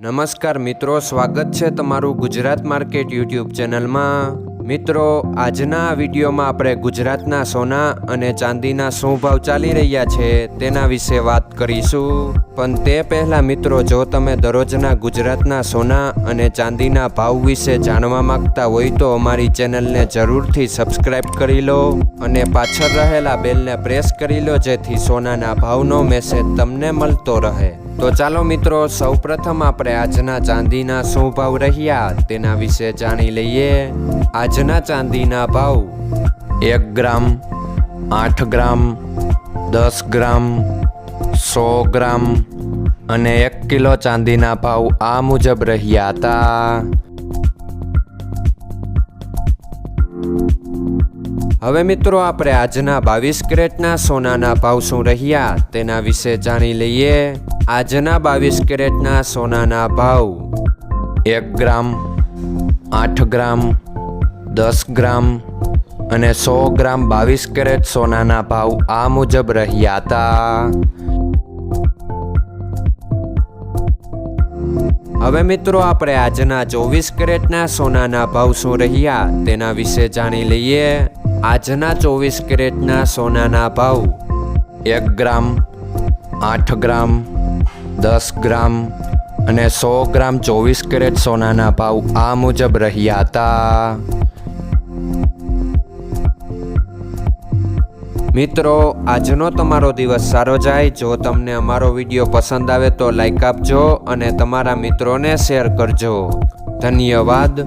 નમસ્કાર મિત્રો, સ્વાગત છે તમારું ગુજરાત માર્કેટ યુટ્યુબ ચેનલમાં। મિત્રો, આજના વિડીયોમાં આપણે ગુજરાતના સોના અને ચાંદીના શું ભાવ ચાલી રહ્યા છે તેના વિશે વાત કરીશું। પણ તે પહેલાં મિત્રો, જો તમે દરરોજના ગુજરાતના સોના અને ચાંદીના ભાવ વિશે જાણવા માંગતા હોય તો અમારી ચેનલને જરૂરથી સબસ્ક્રાઈબ કરી લો અને પાછળ રહેલા બેલને પ્રેસ કરી લો, જેથી સોનાના ભાવનો મેસેજ તમને મળતો રહે। તો ચાલો મિત્રો, સૌપ્રથમ આપણે આજના ચાંદીના શું ભાવ રહ્યા તેના વિશે જાણી લઈએ। આજના ચાંદીના ભાવ 1 ગ્રામ, 8 ગ્રામ, 10 ગ્રામ, 100 ગ્રામ અને 1 કિલો ચાંદીના ભાવ આ મુજબ રહ્યા હતા। હવે મિત્રો, આપણે આજના 22 કેરેટના સોનાના ભાવ શું રહ્યા તેના વિશે જાણી લઈએ। આજના 22 કેરેટના સોનાના ભાવ 1 ગ્રામ, 8 ગ્રામ, 10 ગ્રામ અને 100 ગ્રામ 22 કેરેટ સોનાના ભાવ આ મુજબ રહ્યા હતા। હવે મિત્રો, આપણે આજના 24 કેરેટના સોનાના ભાવ શું રહ્યા તેના વિશે જાણી લઈએ। આજના 24 કેરેટના સોનાના ભાવ 1 ગ્રામ, 8 ગ્રામ, 10 ગ્રામ અને 100 ગ્રામ 24 કેરેટ સોનાના ભાવ આ મુજબ રહ્યા હતા। મિત્રો, આજનો તમારો દિવસ સારો જાય। જો તમને અમારો વિડીયો પસંદ આવે તો લાઈક આપજો અને તમારા મિત્રોને શેર કરજો। ધન્યવાદ।